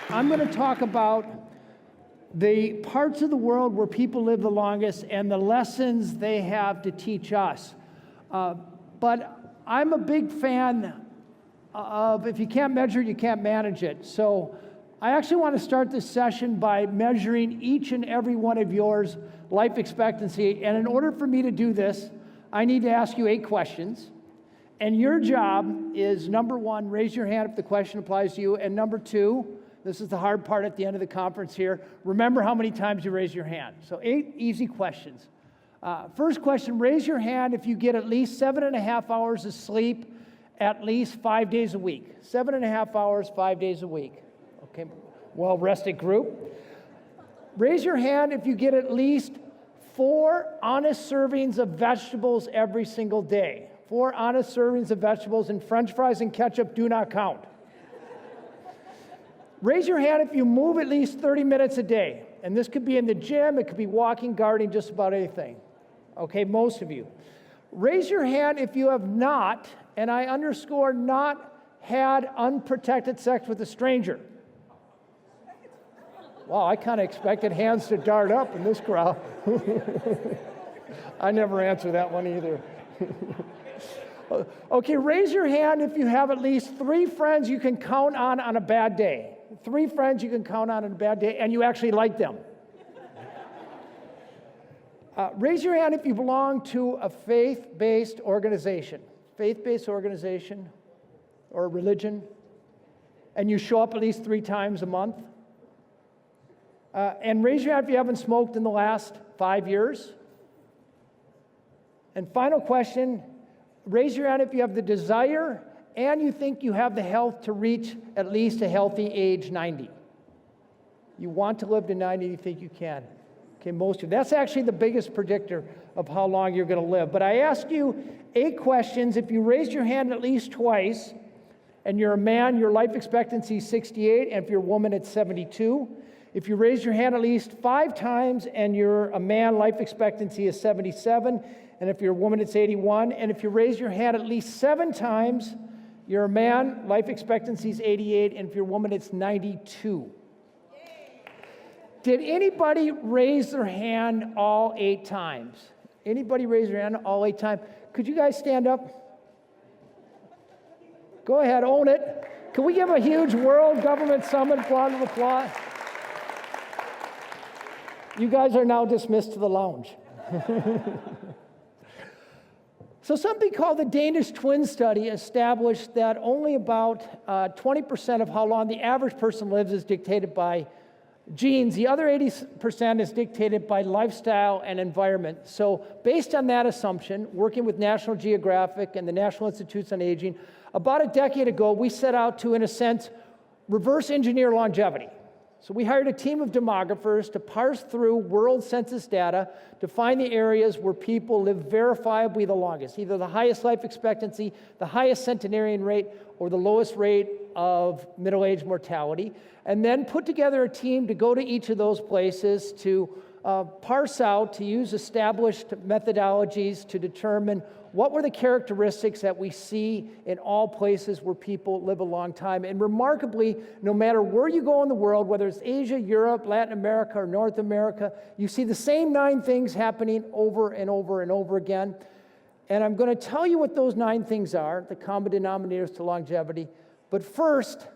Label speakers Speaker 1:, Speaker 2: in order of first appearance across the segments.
Speaker 1: I'm going to talk about the parts of the world where people live the longest and the lessons they have to teach us. But I'm a big fan of if you can't measure it, you can't manage it. So I actually want to start this session by measuring each and every one of yours life expectancy. And in order for me to do this, I need to ask you 8 questions. And your job is, number 1, raise your hand if the question applies to you. And number 2, this is the hard part at the end of the conference here, remember how many times you raise your hand. So 8 easy questions. First question, raise your hand if you get at least 7.5 hours of sleep at least 5 days a week. 7.5 hours, 5 days a week. Okay, well-rested group. Raise your hand if you get at least 4 honest servings of vegetables every single day. 4 honest servings of vegetables, and French fries and ketchup do not count. Raise your hand if you move at least 30 minutes a day. And this could be in the gym, it could be walking, gardening, just about anything. Okay, most of you. Raise your hand if you have not, and I underscore not, had unprotected sex with a stranger. Wow, I kind of expected hands to dart up in this crowd. I never answer that one either. Okay, raise your hand if you have at least 3 friends you can count on a bad day. 3 friends you can count on a bad day, and you actually like them. Raise your hand if you belong to a faith-based organization. Faith-based organization or religion, and you show up at least 3 times a month. And raise your hand if you haven't smoked in the last 5 years. And final question, raise your hand if you have the desire and you think you have the health to reach at least a healthy age 90. You want to live to 90, you think you can. Okay, most of you. That's actually the biggest predictor of how long you're going to live. But I ask you 8 questions. If you raise your hand at least twice, and you're a man, your life expectancy is 68, and if you're a woman, it's 72. If you raise your hand at least 5 times, and you're a man, life expectancy is 77, and if you're a woman, it's 81. And if you raise your hand at least 7 times, you're a man, life expectancy is 88, and if you're a woman, it's 92. Did anybody raise their hand all 8 times? Anybody raise their hand all 8 times? Could you guys stand up? Go ahead, own it. Can we give a huge World Government Summit round of applause? You guys are now dismissed to the lounge. So something called the Danish Twin Study established that only about 20% of how long the average person lives is dictated by genes. The other 80% is dictated by lifestyle and environment. So based on that assumption, working with National Geographic and the National Institutes on Aging, about a decade ago, we set out to, in a sense, reverse engineer longevity. So we hired a team of demographers to parse through world census data to find the areas where people live verifiably the longest, either the highest life expectancy, the highest centenarian rate, or the lowest rate of middle-age mortality, and then put together a team to go to each of those places to parse out, to use established methodologies to determine what were the characteristics that we see in all places where people live a long time. And remarkably, no matter where you go in the world, whether it's Asia, Europe, Latin America, or North America, you see the same 9 things happening over and over and over again. And I'm going to tell you what those 9 things are, the common denominators to longevity. But first,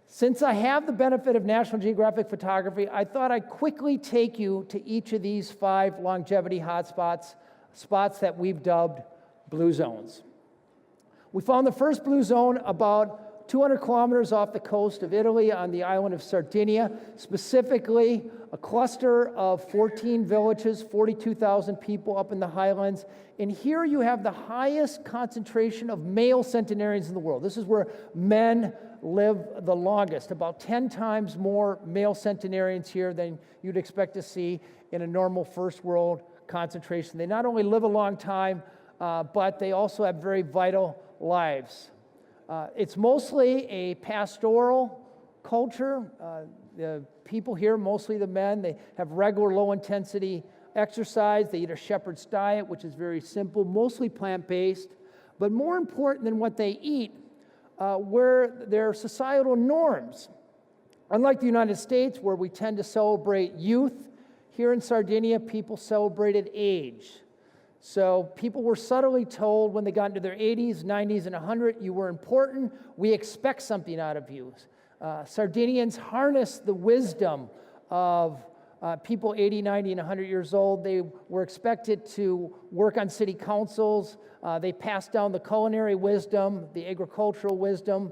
Speaker 1: since I have the benefit of National Geographic photography, I thought I'd quickly take you to each of these 5 longevity hotspots, spots that we've dubbed blue zones. We found the first blue zone about 200 kilometers off the coast of Italy on the island of Sardinia, specifically a cluster of 14 villages, 42,000 people up in the highlands. And here you have the highest concentration of male centenarians in the world. This is where men live the longest, about 10 times more male centenarians here than you'd expect to see in a normal first world concentration. They not only live a long time, but they also have very vital lives. It's mostly a pastoral culture. The people here, mostly the men, they have regular low-intensity exercise. They eat a shepherd's diet, which is very simple, mostly plant-based. But more important than what they eat, were their societal norms. Unlike the United States, where we tend to celebrate youth, here in Sardinia, people celebrated age. So people were subtly told when they got into their 80s, 90s, and 100, you were important, we expect something out of you. Sardinians harnessed the wisdom of people 80, 90, and 100 years old. They were expected to work on city councils. They passed down the culinary wisdom, the agricultural wisdom.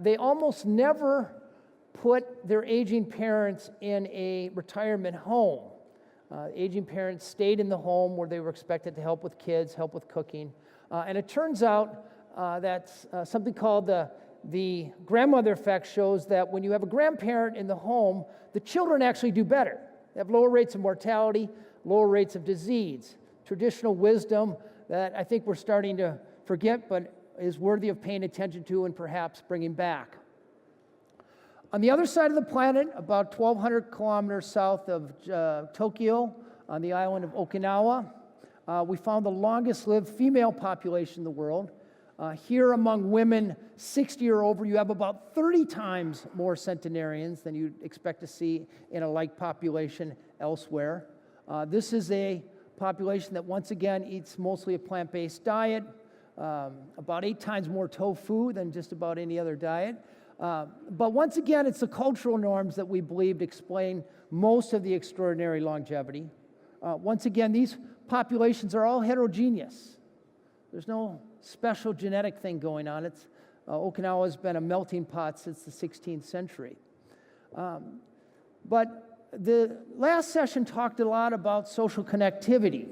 Speaker 1: They almost never put their aging parents in a retirement home. Aging parents stayed in the home where they were expected to help with kids, help with cooking. And it turns out that something called the grandmother effect shows that when you have a grandparent in the home, the children actually do better. They have lower rates of mortality, lower rates of disease. Traditional wisdom that I think we're starting to forget, but is worthy of paying attention to and perhaps bringing back. On the other side of the planet, about 1,200 kilometers south of Tokyo, on the island of Okinawa, we found the longest-lived female population in the world. Here among women 60 or over, you have about 30 times more centenarians than you'd expect to see in a like population elsewhere. This is a population that once again eats mostly a plant-based diet, about 8 times more tofu than just about any other diet. But once again, it's the cultural norms that we believed explain most of the extraordinary longevity. Once again, these populations are all heterogeneous. There's no special genetic thing going on. Okinawa has been a melting pot since the 16th century. But the last session talked a lot about social connectivity.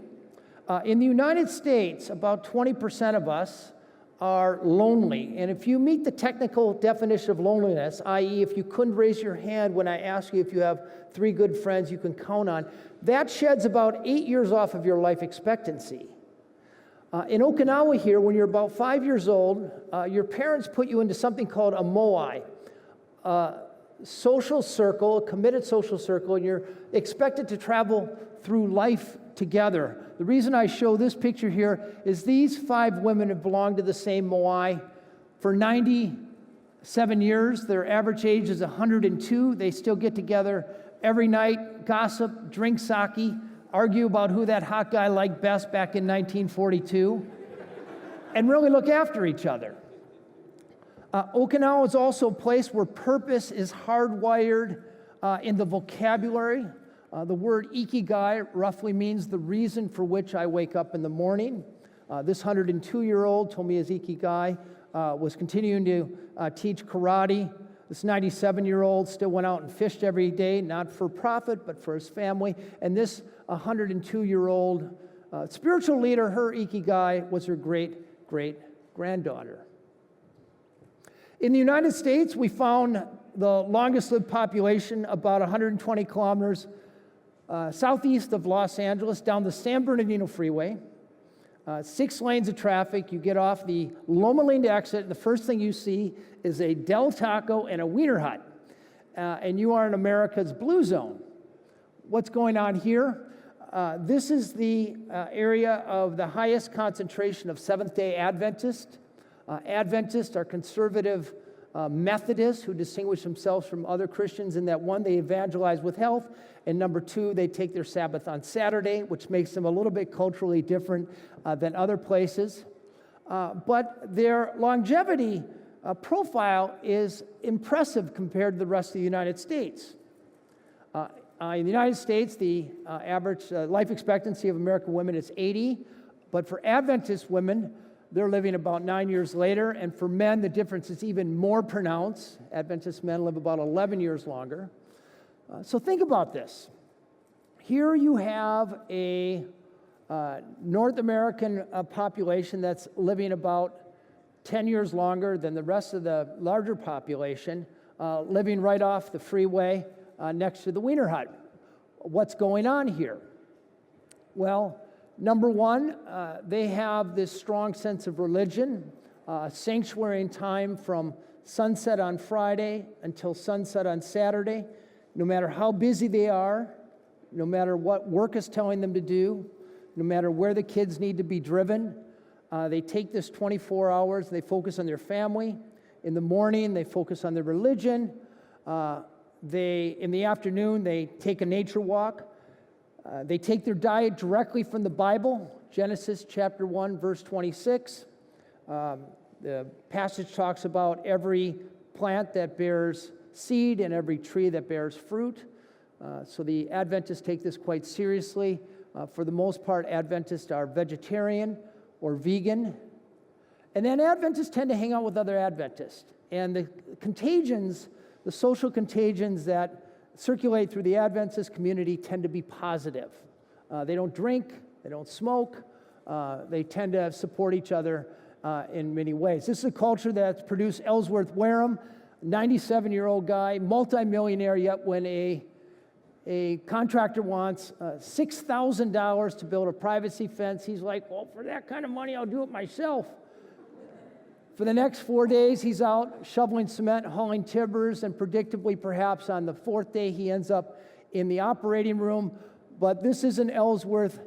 Speaker 1: In the United States, about 20% of us are lonely. And if you meet the technical definition of loneliness, i.e. if you couldn't raise your hand when I ask you if you have 3 good friends you can count on, that sheds about 8 years off of your life expectancy. In Okinawa here, when you're about 5 years old, your parents put you into something called a moai, a social circle, a committed social circle, and you're expected to travel through life together. The reason I show this picture here is these 5 women have belonged to the same moai for 97 years. Their average age is 102. They still get together every night, gossip, drink sake, argue about who that hot guy liked best back in 1942, and really look after each other. Okinawa is also a place where purpose is hardwired in the vocabulary. The word ikigai roughly means the reason for which I wake up in the morning. This 102-year-old told me his ikigai was continuing to teach karate. This 97-year-old still went out and fished every day, not for profit, but for his family. And this 102-year-old spiritual leader, her ikigai was her great-great-granddaughter. In the United States, we found the longest-lived population about 120 kilometers southeast of Los Angeles, down the San Bernardino Freeway. 6 lanes of traffic. You get off the Loma lane to exit, and the first thing you see is a Del Taco and a Wiener Hut. And you are in America's blue zone. What's going on here? This is the area of the highest concentration of Seventh-day Adventists. Adventists are conservative Methodists who distinguish themselves from other Christians in that, 1, they evangelize with health, and number 2, they take their Sabbath on Saturday, which makes them a little bit culturally different than other places. But their longevity profile is impressive compared to the rest of the United States. In the United States, the average life expectancy of American women is 80, but for Adventist women, they're living about 9 years later, and for men, the difference is even more pronounced. Adventist men live about 11 years longer. So think about this. Here you have a North American population that's living about 10 years longer than the rest of the larger population, living right off the freeway next to the Wiener Hut. What's going on here? Well, number 1, they have this strong sense of religion, sanctuary in time from sunset on Friday until sunset on Saturday. No matter how busy they are, no matter what work is telling them to do, no matter where the kids need to be driven, they take this 24 hours, they focus on their family. In the morning, they focus on their religion. In the afternoon, they take a nature walk. They take their diet directly from the Bible, Genesis chapter 1, verse 26. The passage talks about every plant that bears seed and every tree that bears fruit. So the Adventists take this quite seriously. For the most part, Adventists are vegetarian or vegan. And then Adventists tend to hang out with other Adventists. And the contagions, the social contagions that circulate through the Adventist community tend to be positive. They don't drink, they don't smoke, they tend to support each other in many ways. This is a culture that's produced Ellsworth Wareham, 97-year-old guy, multimillionaire, yet when a contractor wants $6,000 to build a privacy fence, he's like, well, for that kind of money, I'll do it myself. For the next 4 days, he's out shoveling cement, hauling timbers, and predictably, perhaps on the fourth day, he ends up in the operating room. But this isn't Ellsworth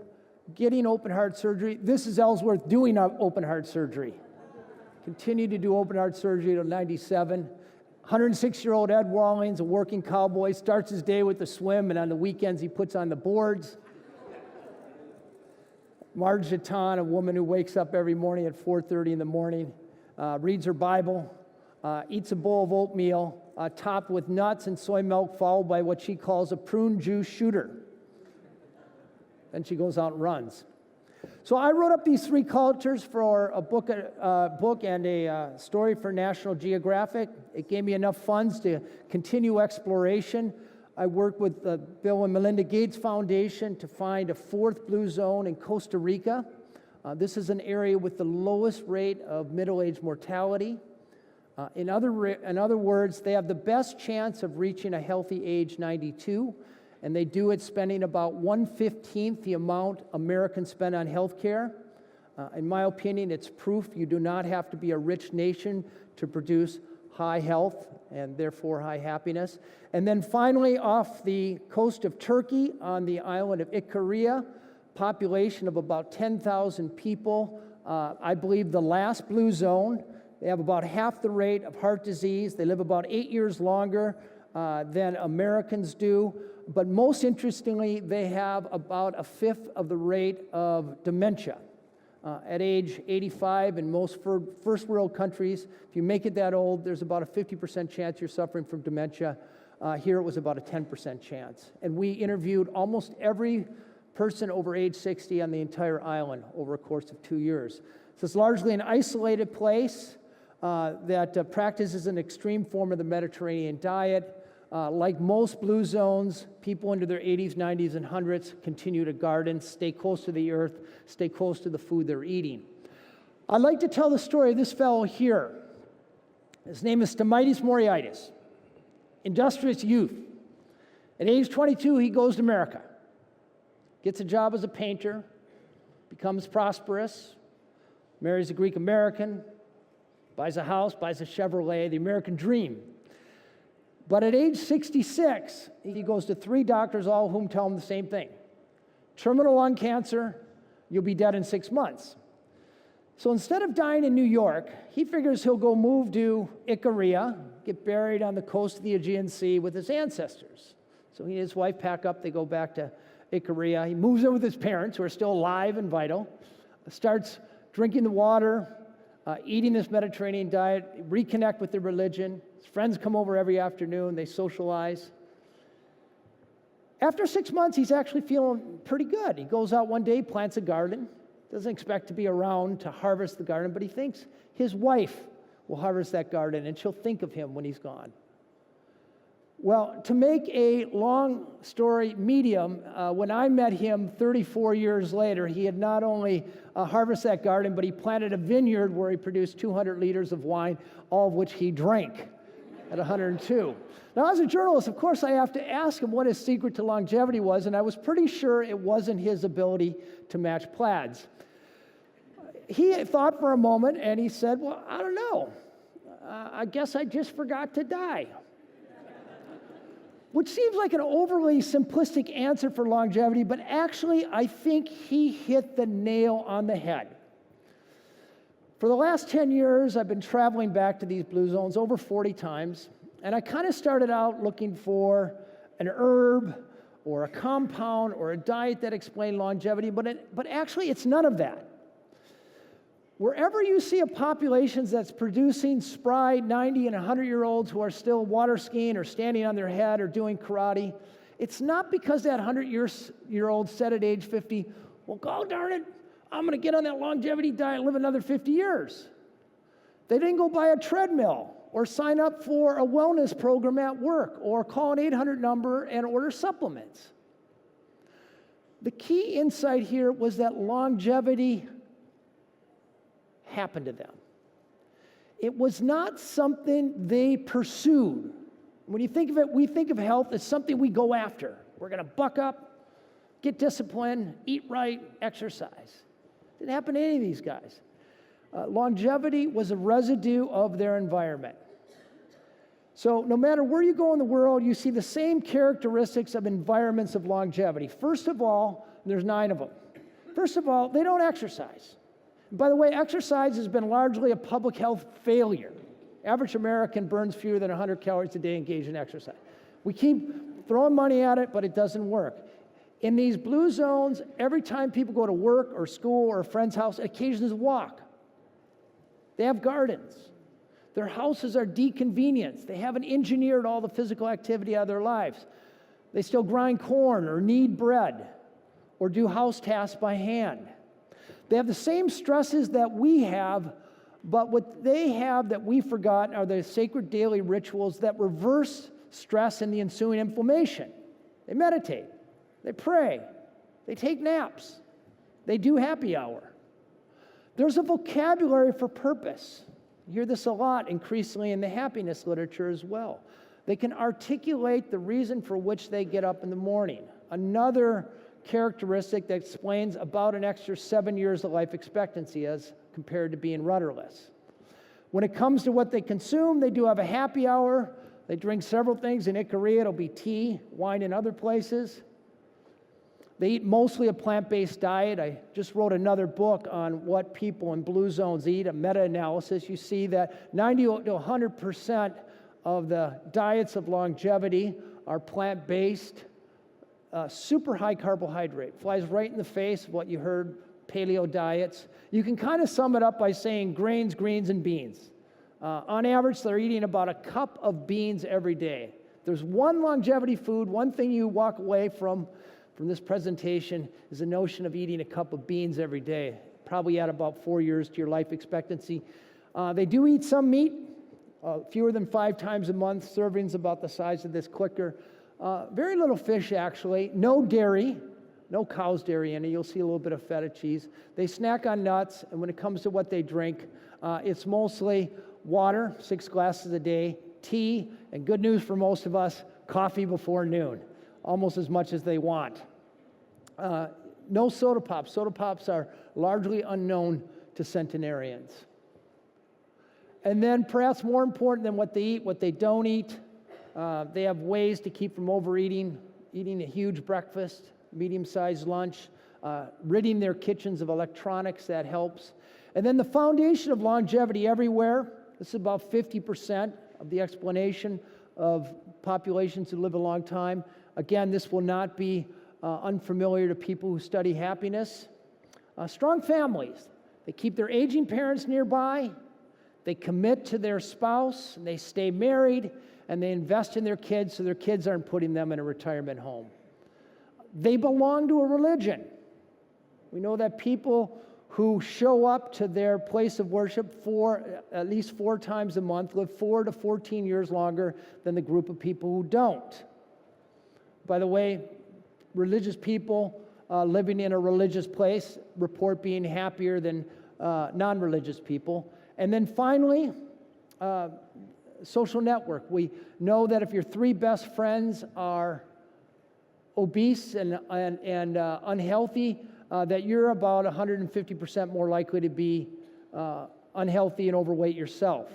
Speaker 1: getting open heart surgery. This is Ellsworth doing open heart surgery. Continued to do open heart surgery till 97. 106-year-old Ed Wallings, a working cowboy, starts his day with a swim, and on the weekends, he puts on the boards. Marge Jatan, a woman who wakes up every morning at 4:30 in the morning, reads her Bible, eats a bowl of oatmeal, topped with nuts and soy milk, followed by what she calls a prune juice shooter. Then she goes out and runs. So I wrote up these three cultures for a book and a story for National Geographic. It gave me enough funds to continue exploration. I worked with the Bill and Melinda Gates Foundation to find a fourth blue zone in Costa Rica. This is an area with the lowest rate of middle-age mortality. In other words, they have the best chance of reaching a healthy age 92, and they do it spending about 1/15 the amount Americans spend on health care. In my opinion, it's proof you do not have to be a rich nation to produce high health and therefore high happiness. And then finally, off the coast of Turkey on the island of Ikaria, population of about 10,000 people. I believe the last blue zone. They have about half the rate of heart disease. They live about 8 years longer than Americans do. But most interestingly, they have about a fifth of the rate of dementia. At age 85 in most first world countries, if you make it that old, there's about a 50% chance you're suffering from dementia. Here it was about a 10% chance. And we interviewed almost every person over age 60 on the entire island over a course of 2 years. So it's largely an isolated place that practices an extreme form of the Mediterranean diet. Like most blue zones, people into their 80s, 90s, and 100s continue to garden, stay close to the earth, stay close to the food they're eating. I'd like to tell the story of this fellow here. His name is Stamatis Moriaitis, industrious youth. At age 22, he goes to America, gets a job as a painter, becomes prosperous, marries a Greek American, buys a house, buys a Chevrolet, the American dream. But at age 66, he goes to 3 doctors, all of whom tell him the same thing. Terminal lung cancer, you'll be dead in 6 months. So instead of dying in New York, he figures he'll go move to Ikaria, get buried on the coast of the Aegean Sea with his ancestors. So he and his wife pack up, they go back to Ikaria. He moves in with his parents, who are still alive and vital, starts drinking the water, eating this Mediterranean diet, reconnect with their religion. His friends come over every afternoon, they socialize. After 6 months, he's actually feeling pretty good. He goes out one day, plants a garden, doesn't expect to be around to harvest the garden, but he thinks his wife will harvest that garden and she'll think of him when he's gone. Well, to make a long story medium, when I met him 34 years later, he had not only harvested that garden, but he planted a vineyard where he produced 200 liters of wine, all of which he drank at 102. Now, as a journalist, of course, I have to ask him what his secret to longevity was, and I was pretty sure it wasn't his ability to match plaids. He thought for a moment, and he said, well, I don't know. I guess I just forgot to die. Which seems like an overly simplistic answer for longevity, but actually, I think he hit the nail on the head. For the last 10 years, I've been traveling back to these blue zones over 40 times. And I kind of started out looking for an herb or a compound or a diet that explained longevity, but actually it's none of that. Wherever you see a population that's producing spry 90 and 100-year-olds who are still water skiing or standing on their head or doing karate, it's not because that 100-year-old said at age 50, well, God darn it, I'm going to get on that longevity diet and live another 50 years. They didn't go buy a treadmill or sign up for a wellness program at work or call an 800 number and order supplements. The key insight here was that longevity happened to them. It was not something they pursued. When you think of it, we think of health as something we go after. We're going to buck up, get disciplined, eat right, exercise. Didn't happen to any of these guys. Longevity was a residue of their environment. So no matter where you go in the world, you see the same characteristics of environments of longevity. First of all, there's 9 of them. First of all, they don't exercise. By the way, exercise has been largely a public health failure. Average American burns fewer than 100 calories a day engaged in exercise. We keep throwing money at it, but it doesn't work. In these blue zones, every time people go to work or school or a friend's house, occasions walk. They have gardens. Their houses are deconvenienced. They haven't engineered all the physical activity out of their lives. They still grind corn or knead bread or do house tasks by hand. They have the same stresses that we have, but what they have that we forgot are the sacred daily rituals that reverse stress and the ensuing inflammation. They meditate, they pray, they take naps, they do happy hour. There's a vocabulary for purpose. You hear this a lot increasingly in the happiness literature as well. They can articulate the reason for which they get up in the morning. Another characteristic that explains about an extra 7 years of life expectancy as compared to being rudderless. When it comes to what they consume, they do have a happy hour. They drink several things. In Ikaria, it'll be tea, wine, and other places. They eat mostly a plant-based diet. I just wrote another book on what people in blue zones eat, a meta-analysis. You see that 90 to 100% of the diets of longevity are plant-based. Super high carbohydrate, flies right in the face of what you heard, paleo diets. You can kind of sum it up by saying grains, greens, and beans. On average, they're eating about a cup of beans every day. There's one longevity food, one thing you walk away from this presentation is the notion of eating a cup of beans every day. Probably add about 4 years to your life expectancy. They do eat some meat, fewer than 5 times a month, servings about the size of this clicker. Very little fish, actually. No dairy. No cow's dairy in it. You'll see a little bit of feta cheese. They snack on nuts, and when it comes to what they drink, it's mostly water, 6 glasses a day, tea, and good news for most of us, coffee before noon, almost as much as they want. No soda pops. Soda pops are largely unknown to centenarians. And then perhaps more important than what they eat, what they don't eat, they have ways to keep from overeating, eating a huge breakfast, medium-sized lunch, ridding their kitchens of electronics, that helps. And then the foundation of longevity everywhere, this is about 50% of the explanation of populations who live a long time. Again, this will not be unfamiliar to people who study happiness. Strong families. They keep their aging parents nearby, they commit to their spouse, and they stay married, and they invest in their kids so their kids aren't putting them in a retirement home. They belong to a religion. We know that people who show up to their place of worship at least 4 times a month live 4 to 14 years longer than the group of people who don't. By the way, religious people living in a religious place report being happier than non-religious people. And then finally, social network. We know that if your 3 best friends are obese and unhealthy, that you're about 150% more likely to be unhealthy and overweight yourself.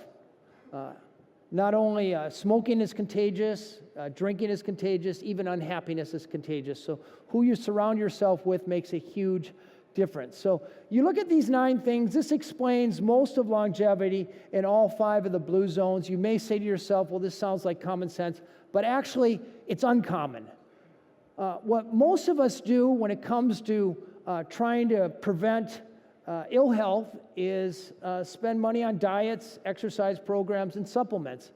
Speaker 1: Not only smoking is contagious, drinking is contagious, even unhappiness is contagious. So who you surround yourself with makes a huge difference. So you look at these 9 things, this explains most of longevity in all 5 of the blue zones. You may say to yourself, well, this sounds like common sense, but actually it's uncommon. What most of us do when it comes to trying to prevent ill health is spend money on diets, exercise programs, and supplements.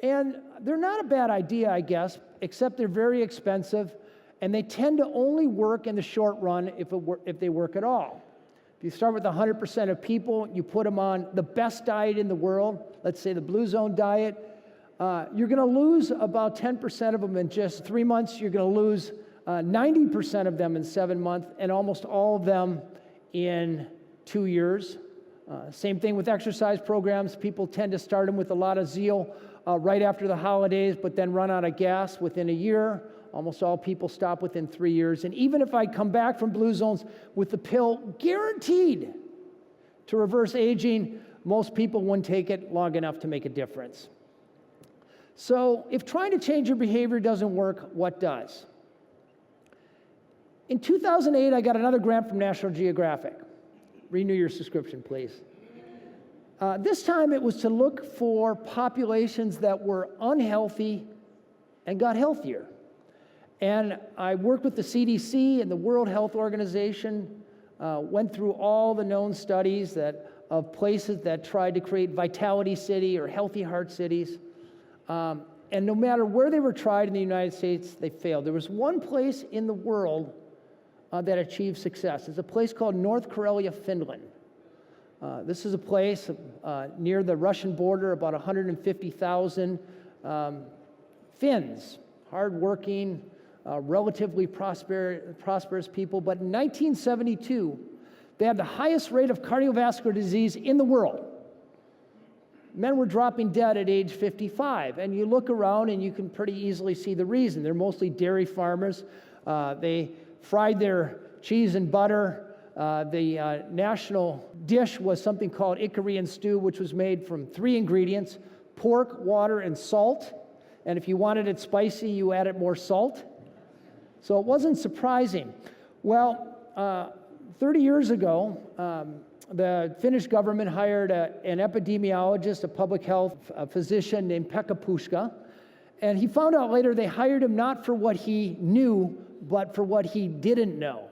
Speaker 1: And they're not a bad idea, I guess, except they're very expensive, and they tend to only work in the short run if they work at all. If you start with 100% of people, you put them on the best diet in the world, let's say the Blue Zone diet, you're going to lose about 10% of them in just 3 months. You're going to lose 90% of them in 7 months, and almost all of them in 2 years. Same thing with exercise programs. People tend to start them with a lot of zeal right after the holidays, but then run out of gas within a year. Almost all people stop within 3 years. And even if I come back from Blue Zones with the pill guaranteed to reverse aging, most people wouldn't take it long enough to make a difference. So if trying to change your behavior doesn't work, what does? In 2008, I got another grant from National Geographic. Renew your subscription, please. This time it was to look for populations that were unhealthy and got healthier. And I worked with the CDC and the World Health Organization, went through all the known studies of places that tried to create Vitality City or Healthy Heart Cities. And no matter where they were tried in the United States, they failed. There was one place in the world that achieved success. It's a place called North Karelia, Finland. This is a place near the Russian border, about 150,000 Finns, hardworking, relatively prosperous people. But in 1972, they had the highest rate of cardiovascular disease in the world. Men were dropping dead at age 55. And you look around and you can pretty easily see the reason. They're mostly dairy farmers. They fried their cheese and butter. The national dish was something called Ikarian stew, which was made from 3 ingredients: pork, water, and salt. And if you wanted it spicy, you added more salt. So it wasn't surprising. Well, 30 years ago, the Finnish government hired an epidemiologist, a public health physician named Pekka Puska. And he found out later they hired him not for what he knew, but for what he didn't know.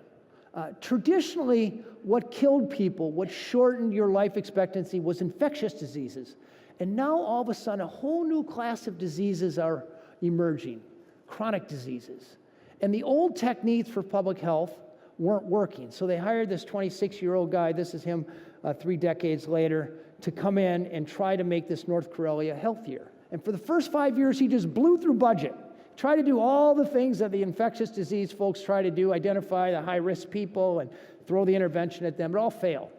Speaker 1: Traditionally, what killed people, what shortened your life expectancy, was infectious diseases. And now, all of a sudden, a whole new class of diseases are emerging, chronic diseases. And the old techniques for public health weren't working. So they hired this 26-year-old guy, this is him 3 decades later, to come in and try to make this North Karelia healthier. And for the first 5 years, he just blew through budget. Try to do all the things that the infectious disease folks try to do, identify the high-risk people and throw the intervention at them, but all failed.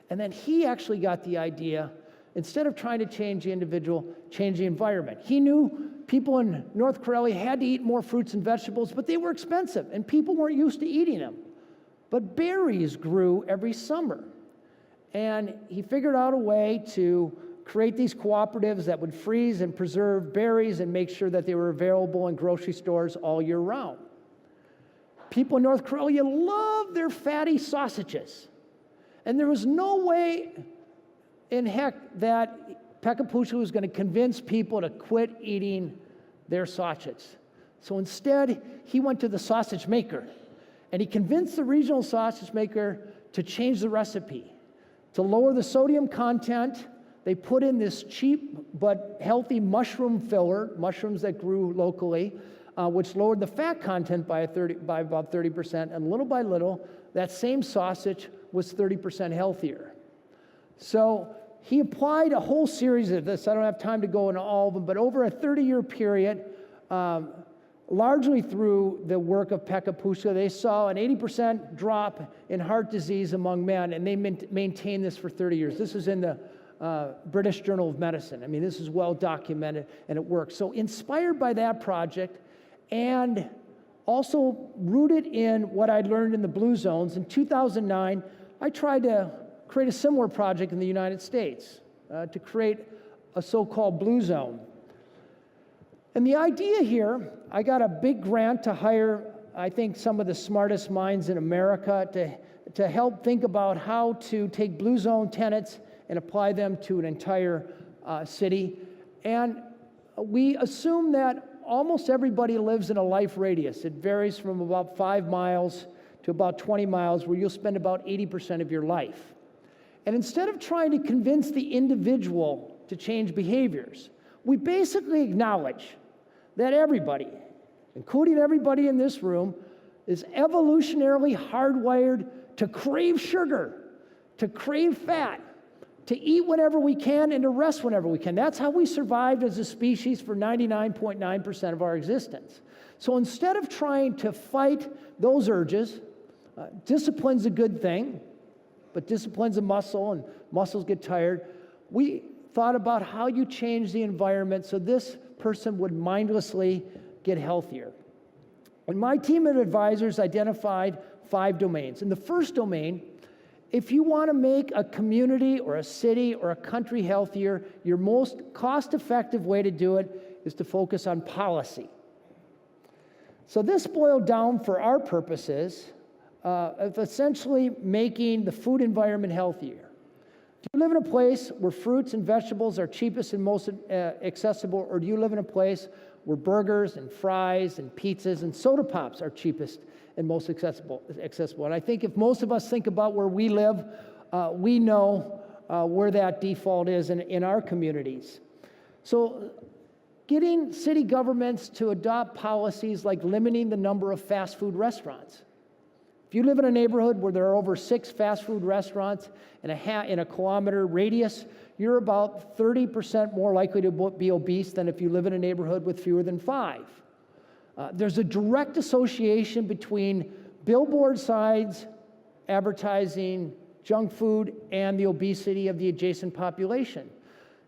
Speaker 1: And then he actually got the idea, instead of trying to change the individual, change the environment. He knew people in North Karelia had to eat more fruits and vegetables, but they were expensive, and people weren't used to eating them. But berries grew every summer. And he figured out a way to create these cooperatives that would freeze and preserve berries and make sure that they were available in grocery stores all year round. People in North Karelia loved their fatty sausages. And there was no way in heck that Pekka Puska was going to convince people to quit eating their sausages. So instead, he went to the sausage maker, and he convinced the regional sausage maker to change the recipe, to lower the sodium content. They put in this cheap but healthy mushroom filler, mushrooms that grew locally, which lowered the fat content by about 30%, and little by little, that same sausage was 30% healthier. So he applied a whole series of this. I don't have time to go into all of them, but over a 30-year period, largely through the work of Pekka Puska, they saw an 80% drop in heart disease among men, and they maintained this for 30 years. This is in the British Journal of Medicine. I mean, this is well documented, and it works. So inspired by that project, and also rooted in what I'd learned in the Blue Zones, in 2009, I tried to create a similar project in the United States, to create a so-called Blue Zone. And the idea here, I got a big grant to hire, I think, some of the smartest minds in America to help think about how to take blue zone tenets and apply them to an entire city. And we assume that almost everybody lives in a life radius. It varies from about 5 miles to about 20 miles, where you'll spend about 80% of your life. And instead of trying to convince the individual to change behaviors, we basically acknowledge that everybody, including everybody in this room, is evolutionarily hardwired to crave sugar, to crave fat, to eat whenever we can, and to rest whenever we can. That's how we survived as a species for 99.9% of our existence. So instead of trying to fight those urges, discipline's a good thing, but discipline's a muscle, and muscles get tired. We thought about how you change the environment so this person would mindlessly get healthier. And my team of advisors identified 5 domains. In the first domain, if you want to make a community or a city or a country healthier, your most cost-effective way to do it is to focus on policy. So this boiled down for our purposes of essentially making the food environment healthier. Do you live in a place where fruits and vegetables are cheapest and most accessible, or do you live in a place where burgers and fries and pizzas and soda pops are cheapest and most accessible? And I think if most of us think about where we live, we know where that default is in our communities. So getting city governments to adopt policies like limiting the number of fast food restaurants. If you live in a neighborhood where there are over 6 fast food restaurants in a kilometer radius, you're about 30% more likely to be obese than if you live in a neighborhood with fewer than 5. There's a direct association between billboard signs advertising junk food and the obesity of the adjacent population.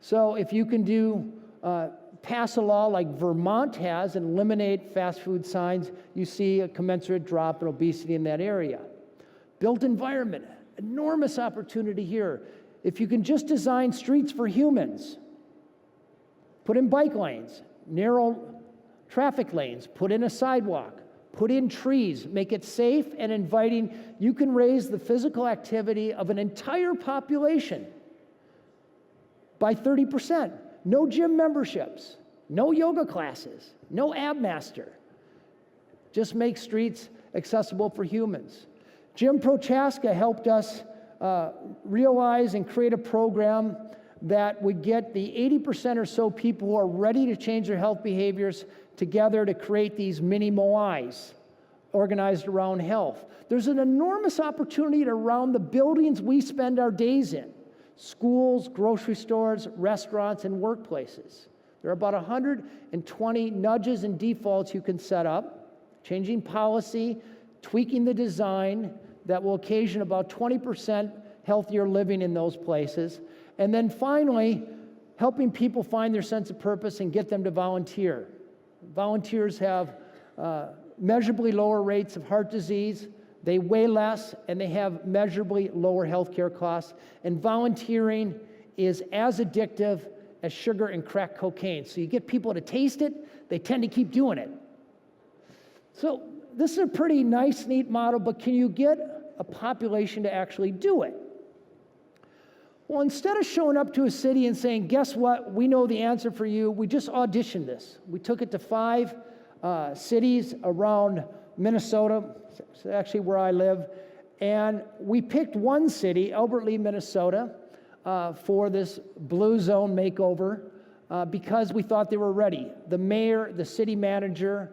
Speaker 1: So if you can pass a law like Vermont has and eliminate fast food signs, you see a commensurate drop in obesity in that area. Built environment, enormous opportunity here. If you can just design streets for humans, put in bike lanes, narrow traffic lanes, put in a sidewalk, put in trees, make it safe and inviting, you can raise the physical activity of an entire population by 30%. No gym memberships, no yoga classes, no ab master. Just make streets accessible for humans. Jim Prochaska helped us realize and create a program that would get the 80% or so people who are ready to change their health behaviors together to create these mini Moais organized around health. There's an enormous opportunity around the buildings we spend our days in. Schools, grocery stores, restaurants, and workplaces. There are about 120 nudges and defaults you can set up, changing policy, tweaking the design that will occasion about 20% healthier living in those places, and then finally, helping people find their sense of purpose and get them to volunteer. Volunteers have measurably lower rates of heart disease, they weigh less, and they have measurably lower healthcare costs. And volunteering is as addictive as sugar and crack cocaine. So you get people to taste it, they tend to keep doing it. So this is a pretty nice, neat model, but can you get a population to actually do it? Well, instead of showing up to a city and saying, guess what, we know the answer for you, we just auditioned this. We took it to 5 cities around Minnesota, actually where I live, and we picked one city, Albert Lea, Minnesota, for this blue zone makeover because we thought they were ready. The mayor, the city manager,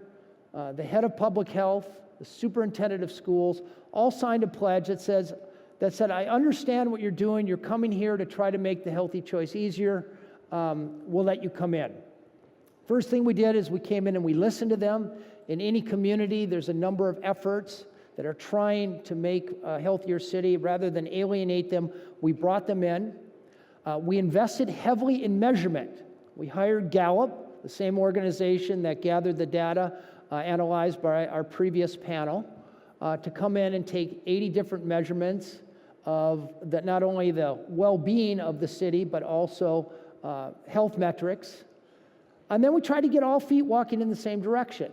Speaker 1: the head of public health, the superintendent of schools, all signed a pledge that said, I understand what you're doing. You're coming here to try to make the healthy choice easier. We'll let you come in. First thing we did is we came in and we listened to them. In any community, there's a number of efforts that are trying to make a healthier city. Rather than alienate them, we brought them in. We invested heavily in measurement. We hired Gallup, the same organization that gathered the data analyzed by our previous panel, to come in and take 80 different measurements of not only the well-being of the city, but also health metrics. And then we tried to get all feet walking in the same direction.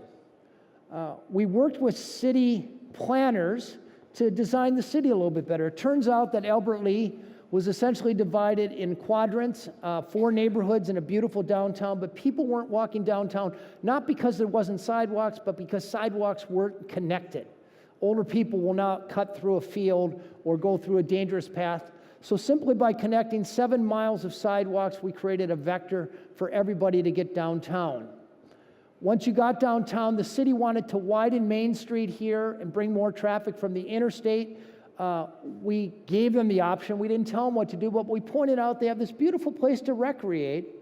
Speaker 1: We worked with city planners to design the city a little bit better. It turns out that Albert Lea was essentially divided in quadrants, 4 neighborhoods in a beautiful downtown, but people weren't walking downtown, not because there wasn't sidewalks, but because sidewalks weren't connected. Older people will not cut through a field or go through a dangerous path. So simply by connecting 7 miles of sidewalks, we created a vector for everybody to get downtown. Once you got downtown, the city wanted to widen Main Street here and bring more traffic from the interstate. We gave them the option. We didn't tell them what to do, but we pointed out they have this beautiful place to recreate.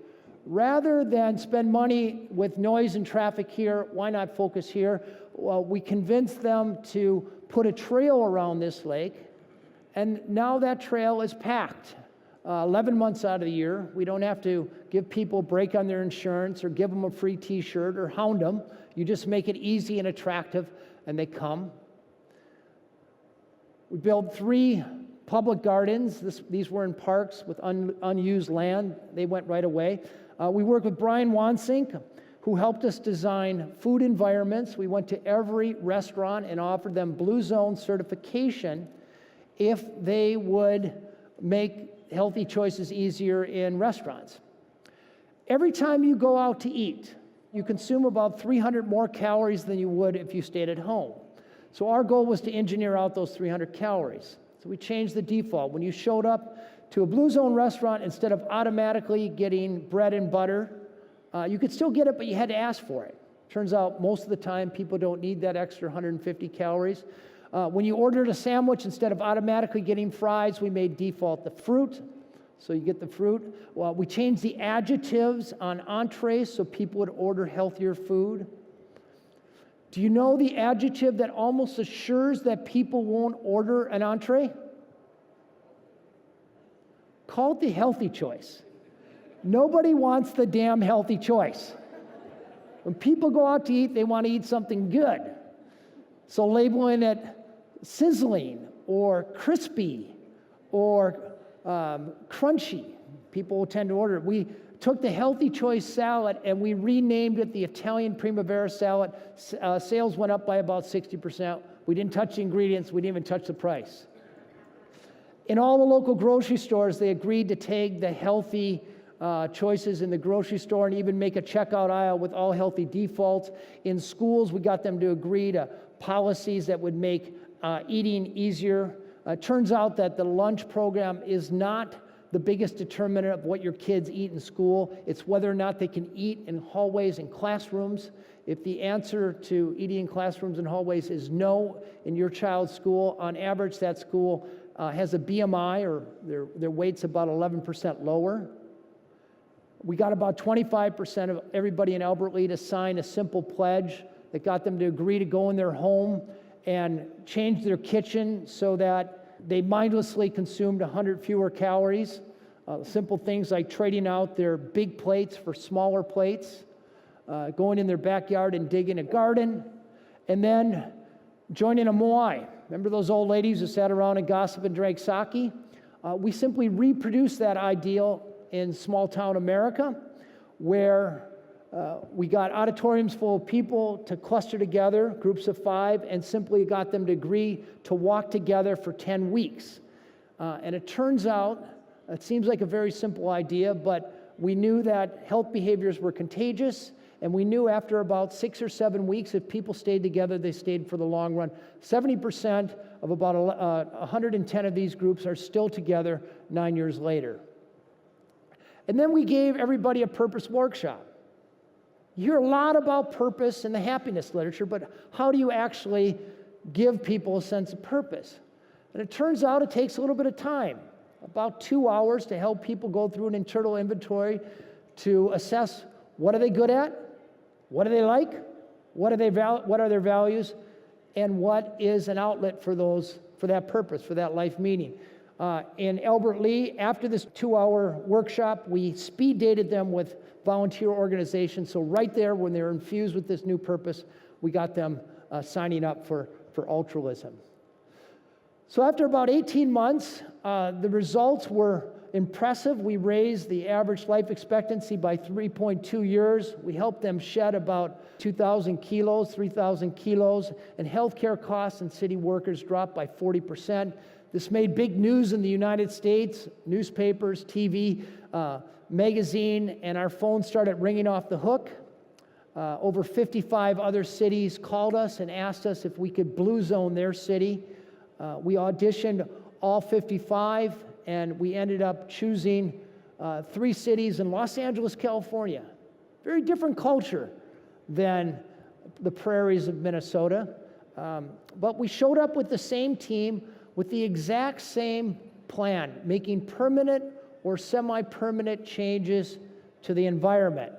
Speaker 1: Rather than spend money with noise and traffic here, why not focus here? Well, we convinced them to put a trail around this lake, and now that trail is packed. 11 months out of the year. We don't have to give people a break on their insurance or give them a free t-shirt or hound them. You just make it easy and attractive, and they come. We built 3 public gardens. These were in parks with unused land. They went right away. We worked with Brian Wansink, who helped us design food environments. We went to every restaurant and offered them Blue Zone certification if they would make healthy choices easier in restaurants. Every time you go out to eat, you consume about 300 more calories than you would if you stayed at home. So our goal was to engineer out those 300 calories. So we changed the default. When you showed up to a Blue Zone restaurant, instead of automatically getting bread and butter, you could still get it, but you had to ask for it. Turns out most of the time people don't need that extra 150 calories. When you ordered a sandwich, instead of automatically getting fries, we made default the fruit, so you get the fruit. Well, we changed the adjectives on entrees so people would order healthier food. Do you know the adjective that almost assures that people won't order an entree? Call it the healthy choice. Nobody wants the damn healthy choice. When people go out to eat, they want to eat something good. So labeling it sizzling or crispy or crunchy, people will tend to order it. We took the healthy choice salad and we renamed it the Italian Primavera salad. Sales went up by about 60%. We didn't touch the ingredients. We didn't even touch the price. In all the local grocery stores, they agreed to take the healthy choices in the grocery store and even make a checkout aisle with all healthy defaults. In schools, we got them to agree to policies that would make eating easier. It turns out that the lunch program is not the biggest determinant of what your kids eat in school. It's whether or not they can eat in hallways and classrooms. If the answer to eating in classrooms and hallways is no in your child's school, on average that school has a BMI, or their weight's about 11% lower. We got about 25% of everybody in Albert Lea to sign a simple pledge that got them to agree to go in their home and change their kitchen so that they mindlessly consumed 100 fewer calories. Simple things like trading out their big plates for smaller plates, going in their backyard and digging a garden, and then joining a moai. Remember those old ladies who sat around and gossiped and drank sake? We simply reproduced that ideal in small town America, where we got auditoriums full of people to cluster together, groups of 5, and simply got them to agree to walk together for 10 weeks. And it turns out, it seems like a very simple idea, but we knew that health behaviors were contagious, and we knew after about 6 or 7 weeks, if people stayed together, they stayed for the long run. 70% of about 110 of these groups are still together 9 years later. And then we gave everybody a purpose workshop. You hear a lot about purpose in the happiness literature, but how do you actually give people a sense of purpose? And it turns out it takes a little bit of time, about 2 hours, to help people go through an internal inventory to assess what are they good at, what do they like, what are their values, and what is an outlet for that purpose, for that life meaning. In Albert Lea, after this 2-hour workshop, we speed dated them with volunteer organizations. So right there, when they're infused with this new purpose, we got them signing up for altruism. So after about 18 months, the results were impressive. We raised the average life expectancy by 3.2 years. We helped them shed about 2,000 kilos, 3,000 kilos, and healthcare costs and city workers dropped by 40%. This made big news in the United States, newspapers, TV, magazine, and our phones started ringing off the hook. Over 55 other cities called us and asked us if we could blue zone their city. We auditioned all 55, and we ended up choosing 3 cities in Los Angeles, California. Very different culture than the prairies of Minnesota. But we showed up with the same team, with the exact same plan, making permanent or semi-permanent changes to the environment.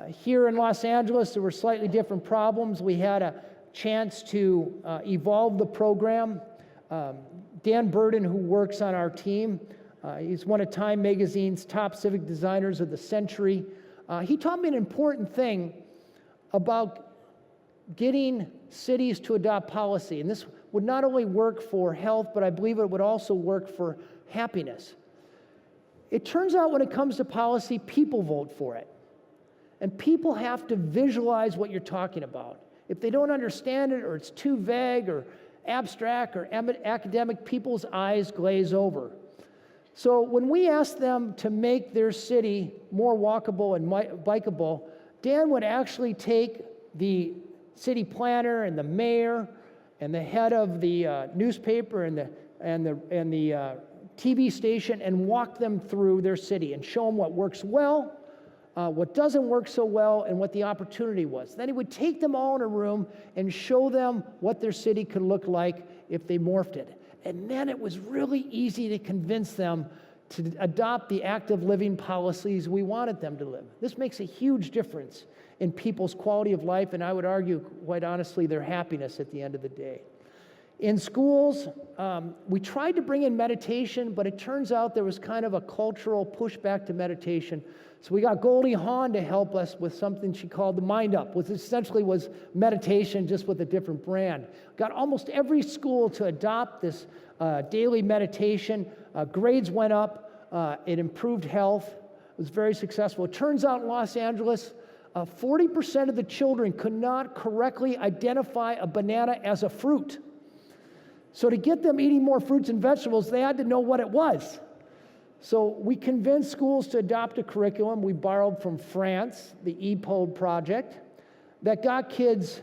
Speaker 1: Here in Los Angeles, there were slightly different problems. We had a chance to evolve the program. Dan Burden, who works on our team, he's one of Time Magazine's top civic designers of the century. He taught me an important thing about getting cities to adopt policy. And this would not only work for health, but I believe it would also work for happiness. It turns out when it comes to policy, people vote for it. And people have to visualize what you're talking about. If they don't understand it, or it's too vague or abstract or academic, people's eyes glaze over. So when we asked them to make their city more walkable and bikeable, Dan would actually take the city planner and the mayor and the head of the newspaper and the TV station and walk them through their city and show them what works well, what doesn't work so well, and what the opportunity was. Then he would take them all in a room and show them what their city could look like if they morphed it. And then it was really easy to convince them to adopt the active living policies we wanted them to live. This makes a huge difference in people's quality of life, and I would argue, quite honestly, their happiness at the end of the day. In schools, we tried to bring in meditation, but it turns out there was kind of a cultural pushback to meditation. So we got Goldie Hawn to help us with something she called the Mind Up, which essentially was meditation just with a different brand. Got almost every school to adopt this daily meditation. Grades went up. It improved health. It was very successful. It turns out in Los Angeles, 40% of the children could not correctly identify a banana as a fruit. So to get them eating more fruits and vegetables, they had to know what it was. So we convinced schools to adopt a curriculum we borrowed from France, the EPOD project, that got kids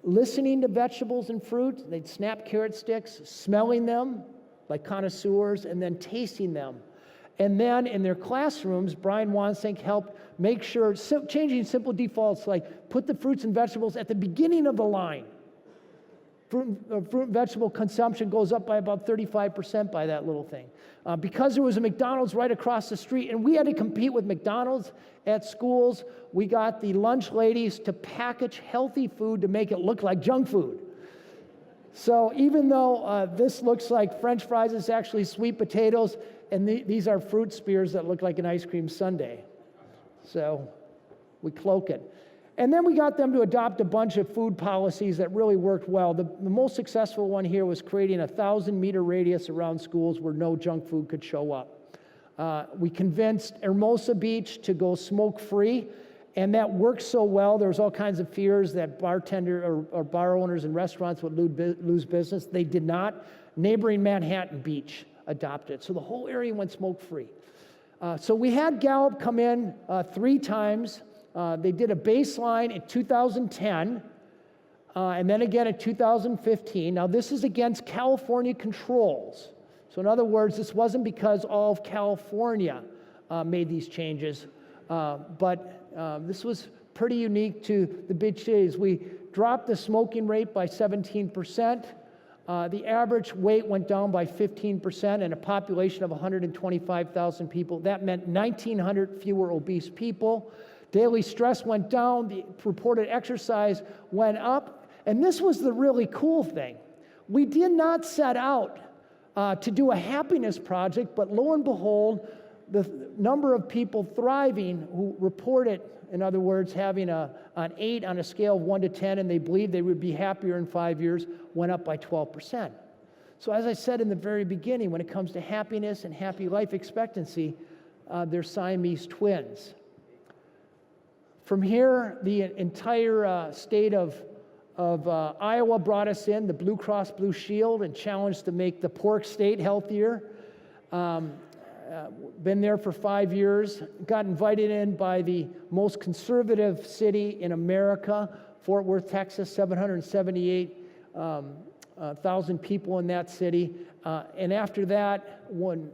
Speaker 1: listening to vegetables and fruit. They'd snap carrot sticks, smelling them like connoisseurs, and then tasting them. And then in their classrooms, Brian Wansink helped make sure, changing simple defaults like put the fruits and vegetables at the beginning of the line. Fruit and vegetable consumption goes up by about 35% by that little thing. Because there was a McDonald's right across the street, and we had to compete with McDonald's at schools, we got the lunch ladies to package healthy food to make it look like junk food. So even though this looks like French fries, it's actually sweet potatoes, and these are fruit spears that look like an ice cream sundae. So we cloak it. And then we got them to adopt a bunch of food policies that really worked well. The most successful one here was creating a 1,000-meter radius around schools where no junk food could show up. We convinced Hermosa Beach to go smoke-free, and that worked so well. There was all kinds of fears that bartender or bar owners and restaurants would lose business. They did not. Neighboring Manhattan Beach adopted it. So the whole area went smoke-free. So we had Gallup come in 3 times. They did a baseline in 2010, and then again in 2015. Now, this is against California controls. So in other words, this wasn't because all of California made these changes, but this was pretty unique to the big cities. We dropped the smoking rate by 17%. The average weight went down by 15%, and a population of 125,000 people. That meant 1,900 fewer obese people. Daily stress went down, the reported exercise went up, and this was the really cool thing. We did not set out to do a happiness project, but lo and behold, the number of people thriving who reported, in other words, having an 8 on a scale of 1 to 10, and they believed they would be happier in 5 years, went up by 12%. So as I said in the very beginning, when it comes to happiness and happy life expectancy, they're Siamese twins. From here, the entire state of Iowa brought us in, the Blue Cross Blue Shield, and challenged to make the pork state healthier. Been there for 5 years, got invited in by the most conservative city in America, Fort Worth, Texas, 778,000 people in that city. And after that, when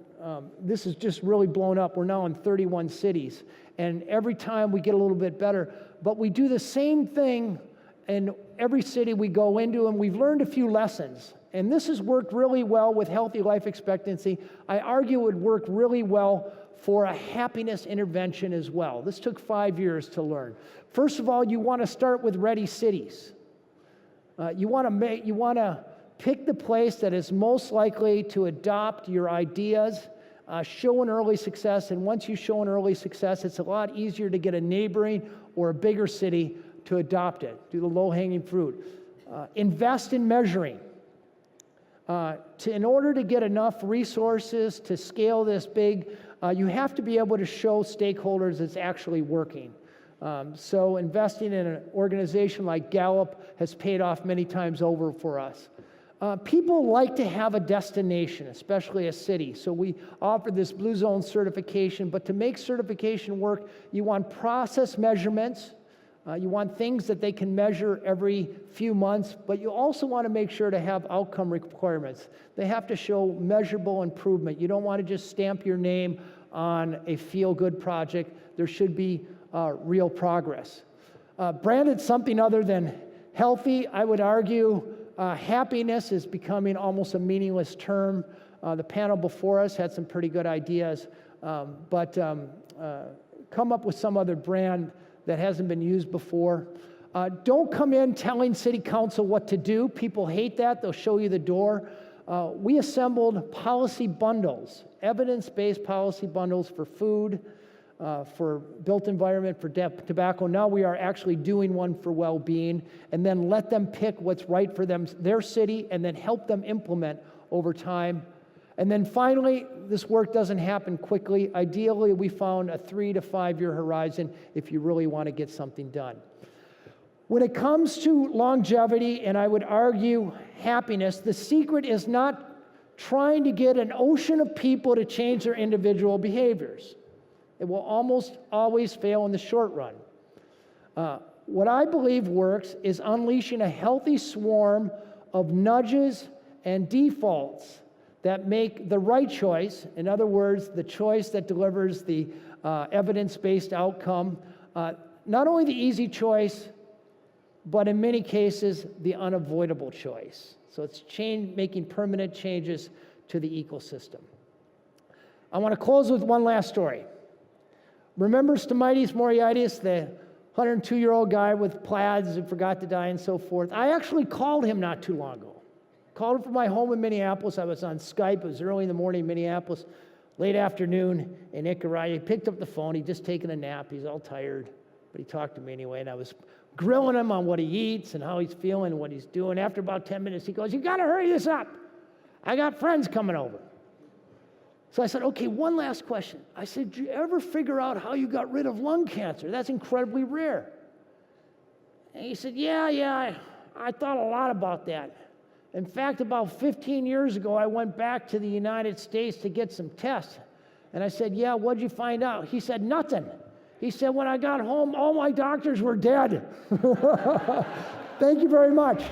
Speaker 1: this has just really blown up, we're now in 31 cities. And every time we get a little bit better, but we do the same thing in every city we go into, and we've learned a few lessons. And this has worked really well with healthy life expectancy. I argue it would work really well for a happiness intervention as well. This took 5 years to learn. First of all, you want to start with ready cities. You want to pick the place that is most likely to adopt your ideas, show an early success, and once you show an early success, it's a lot easier to get a neighboring or a bigger city to adopt it, do the low-hanging fruit. Invest in measuring. In order to get enough resources to scale this big, you have to be able to show stakeholders it's actually working. So investing in an organization like Gallup has paid off many times over for us. People like to have a destination, especially a city. So we offer this Blue Zone certification, but to make certification work, you want process measurements. You want things that they can measure every few months, but you also want to make sure to have outcome requirements. They have to show measurable improvement. You don't want to just stamp your name on a feel-good project. There should be real progress. Branded something other than healthy, I would argue happiness is becoming almost a meaningless term. The panel before us had some pretty good ideas, but come up with some other brand that hasn't been used before. Don't come in telling city council what to do. People hate that. They'll show you the door. We assembled policy bundles, evidence-based policy bundles for food, for built environment, for tobacco. Now we are actually doing one for well-being, and then let them pick what's right for them, their city, and then help them implement over time. And then finally, this work doesn't happen quickly. Ideally, we found a 3 to 5 year horizon if you really want to get something done. When it comes to longevity, and I would argue happiness, the secret is not trying to get an ocean of people to change their individual behaviors. It will almost always fail in the short run. What I believe works is unleashing a healthy swarm of nudges and defaults that make the right choice, in other words, the choice that delivers the evidence-based outcome, not only the easy choice, but in many cases, the unavoidable choice. So it's making permanent changes to the ecosystem. I want to close with one last story. Remember Stomaitis Moriaitis, the 102-year-old guy with plaids who forgot to die and so forth? I actually called him not too long ago. Called him from my home in Minneapolis. I was on Skype. It was early in the morning in Minneapolis, late afternoon in Ikaria. He picked up the phone. He'd just taken a nap. He's all tired, but he talked to me anyway, and I was grilling him on what he eats and how he's feeling and what he's doing. After about 10 minutes, he goes, "You got to hurry this up. I got friends coming over." So I said, "Okay, one last question." I said, "Did you ever figure out how you got rid of lung cancer? That's incredibly rare." And he said, Yeah, I thought a lot about that. In fact, about 15 years ago, I went back to the United States to get some tests. And I said, "Yeah, what'd you find out?" He said, "Nothing." He said, "When I got home, all my doctors were dead." Thank you very much.